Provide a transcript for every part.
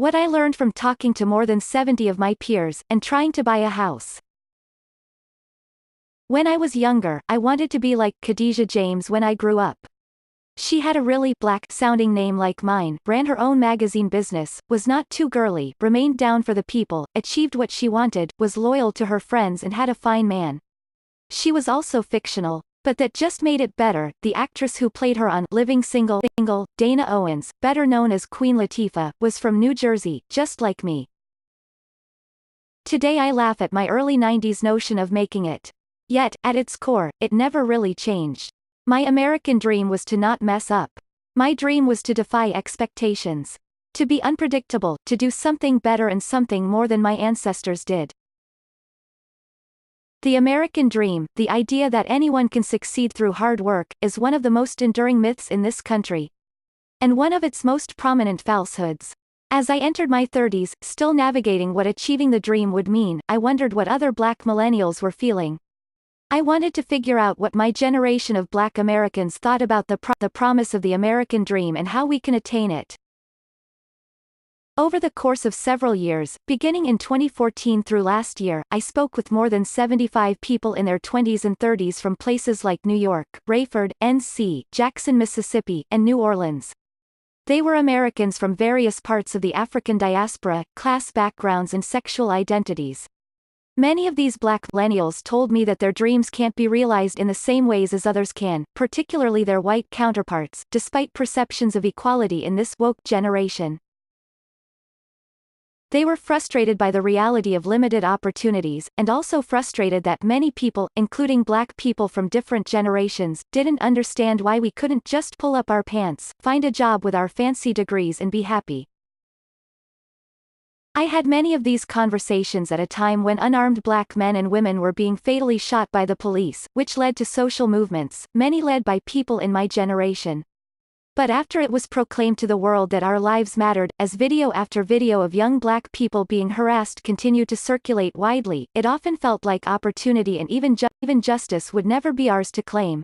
What I learned from talking to more than 70 of my peers, and trying to buy a house. When I was younger, I wanted to be like Khadijah James when I grew up. She had a really black-sounding name like mine, ran her own magazine business, was not too girly, remained down for the people, achieved what she wanted, was loyal to her friends and had a fine man. She was also fictional. But that just made it better. The actress who played her on Living Single, Dana Owens, better known as Queen Latifah, was from New Jersey, just like me. Today I laugh at my early 90s notion of making it. Yet, at its core, it never really changed. My American dream was to not mess up. My dream was to defy expectations. To be unpredictable, to do something better and something more than my ancestors did. The American dream, the idea that anyone can succeed through hard work, is one of the most enduring myths in this country. And one of its most prominent falsehoods. As I entered my 30s, still navigating what achieving the dream would mean, I wondered what other Black millennials were feeling. I wanted to figure out what my generation of Black Americans thought about the promise of the American dream and how we can attain it. Over the course of several years, beginning in 2014 through last year, I spoke with more than 75 people in their 20s and 30s from places like New York, Rayford, NC, Jackson, Mississippi, and New Orleans. They were Americans from various parts of the African diaspora, class backgrounds and sexual identities. Many of these Black millennials told me that their dreams can't be realized in the same ways as others can, particularly their white counterparts, despite perceptions of equality in this woke generation. They were frustrated by the reality of limited opportunities, and also frustrated that many people, including Black people from different generations, didn't understand why we couldn't just pull up our pants, find a job with our fancy degrees and be happy. I had many of these conversations at a time when unarmed Black men and women were being fatally shot by the police, which led to social movements, many led by people in my generation. But after it was proclaimed to the world that our lives mattered, as video after video of young Black people being harassed continued to circulate widely, it often felt like opportunity and even justice would never be ours to claim.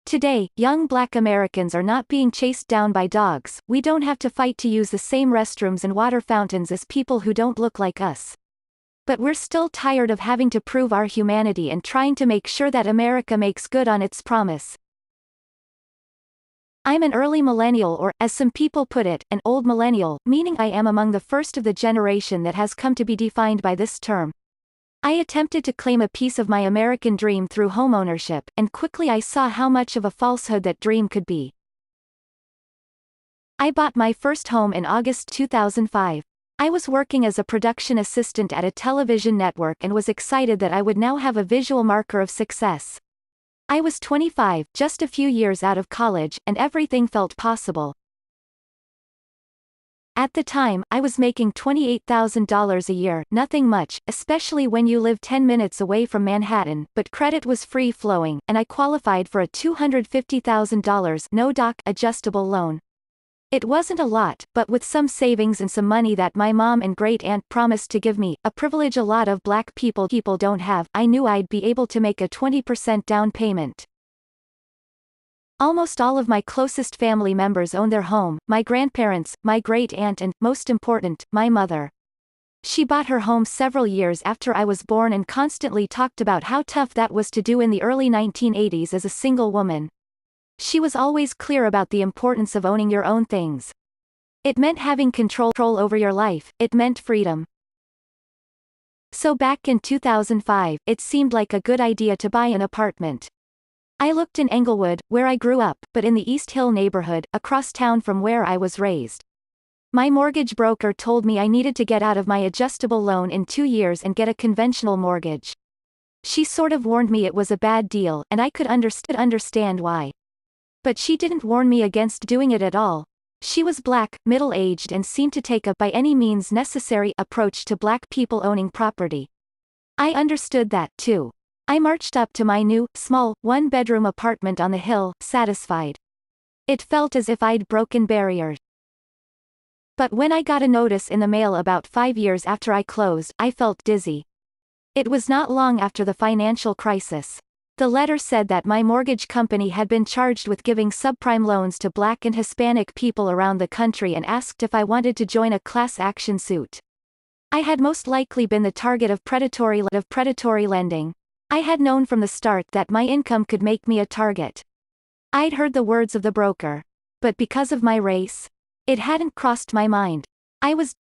Today, young Black Americans are not being chased down by dogs. We don't have to fight to use the same restrooms and water fountains as people who don't look like us. But we're still tired of having to prove our humanity and trying to make sure that America makes good on its promise. I'm an early millennial or, as some people put it, an old millennial, meaning I am among the first of the generation that has come to be defined by this term. I attempted to claim a piece of my American dream through homeownership, and quickly I saw how much of a falsehood that dream could be. I bought my first home in August 2005. I was working as a production assistant at a television network and was excited that I would now have a visual marker of success. I was 25, just a few years out of college, and everything felt possible. At the time, I was making $28,000 a year, nothing much, especially when you live 10 minutes away from Manhattan, but credit was free-flowing, and I qualified for a $250,000 no-doc adjustable loan. It wasn't a lot, but with some savings and some money that my mom and great-aunt promised to give me, a privilege a lot of Black people don't have, I knew I'd be able to make a 20% down payment. Almost all of my closest family members own their home, my grandparents, my great-aunt and, most important, my mother. She bought her home several years after I was born and constantly talked about how tough that was to do in the early 1980s as a single woman. She was always clear about the importance of owning your own things. It meant having control over your life, it meant freedom. So back in 2005, it seemed like a good idea to buy an apartment. I looked in Englewood, where I grew up, but in the East Hill neighborhood, across town from where I was raised. My mortgage broker told me I needed to get out of my adjustable loan in 2 years and get a conventional mortgage. She sort of warned me it was a bad deal, and I could understand why. But she didn't warn me against doing it at all. She was Black, middle-aged and seemed to take a by any means necessary approach to Black people owning property. I understood that, too. I marched up to my new, small, one-bedroom apartment on the hill, satisfied. It felt as if I'd broken barriers. But when I got a notice in the mail about 5 years after I closed, I felt dizzy. It was not long after the financial crisis. The letter said that my mortgage company had been charged with giving subprime loans to Black and Hispanic people around the country and asked if I wanted to join a class action suit. I had most likely been the target of predatory lending. I had known from the start that my income could make me a target. I'd heard the words of the broker. But because of my race, it hadn't crossed my mind. I was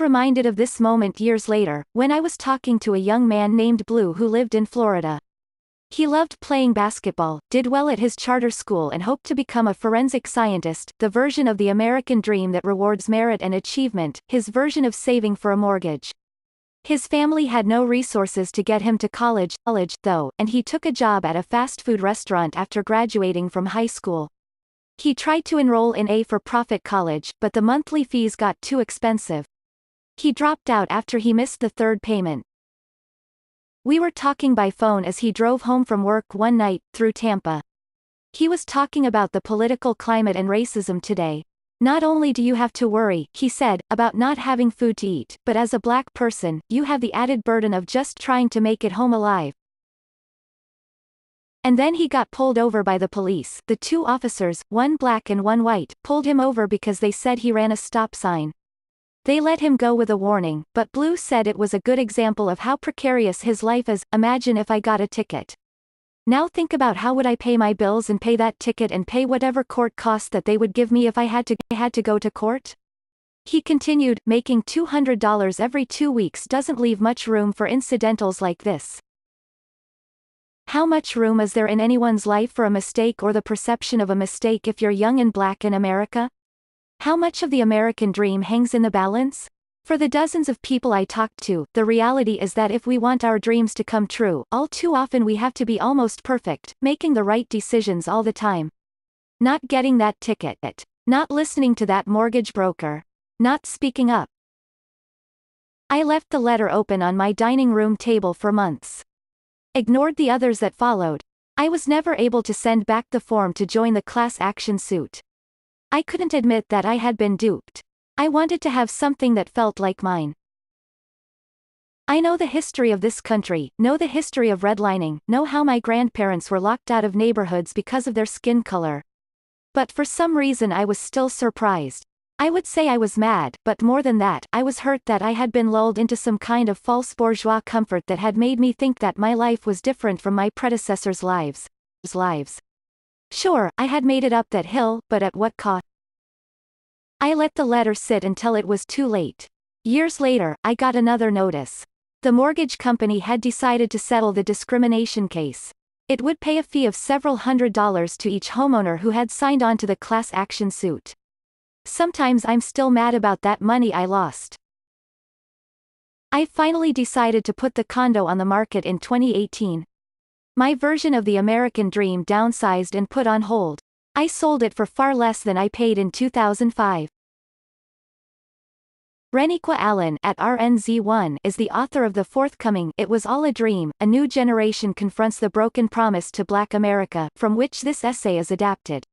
reminded of this moment years later, when I was talking to a young man named Blue who lived in Florida. He loved playing basketball, did well at his charter school and hoped to become a forensic scientist, the version of the American dream that rewards merit and achievement, his version of saving for a mortgage. His family had no resources to get him to college, though, and he took a job at a fast food restaurant after graduating from high school. He tried to enroll in a for-profit college, but the monthly fees got too expensive. He dropped out after he missed the third payment. We were talking by phone as he drove home from work one night, through Tampa. He was talking about the political climate and racism today. Not only do you have to worry, he said, about not having food to eat, but as a Black person, you have the added burden of just trying to make it home alive. And then he got pulled over by the police. The two officers, one Black and one white, pulled him over because they said he ran a stop sign. They let him go with a warning, but Blue said it was a good example of how precarious his life is. Imagine if I got a ticket. Now think about how would I pay my bills and pay that ticket and pay whatever court costs that they would give me if I had to go to court? He continued, making $200 every 2 weeks doesn't leave much room for incidentals like this. How much room is there in anyone's life for a mistake or the perception of a mistake if you're young and Black in America? How much of the American dream hangs in the balance? For the dozens of people I talked to, the reality is that if we want our dreams to come true, all too often we have to be almost perfect, making the right decisions all the time. Not getting that ticket, not listening to that mortgage broker, not speaking up. I left the letter open on my dining room table for months. Ignored the others that followed. I was never able to send back the form to join the class action suit. I couldn't admit that I had been duped. I wanted to have something that felt like mine. I know the history of this country, know the history of redlining, know how my grandparents were locked out of neighborhoods because of their skin color. But for some reason I was still surprised. I would say I was mad, but more than that, I was hurt that I had been lulled into some kind of false bourgeois comfort that had made me think that my life was different from my predecessors' lives. Sure, I had made it up that hill, but at what cost? I let the letter sit until it was too late. Years later, I got another notice. The mortgage company had decided to settle the discrimination case. It would pay a fee of several $100s to each homeowner who had signed on to the class action suit. Sometimes I'm still mad about that money I lost. I finally decided to put the condo on the market in 2018. My version of the American dream downsized and put on hold. I sold it for far less than I paid in 2005. Reniqua Allen at RNZ1 is the author of the forthcoming It Was All a Dream, A New Generation Confronts the Broken Promise to Black America, from which this essay is adapted.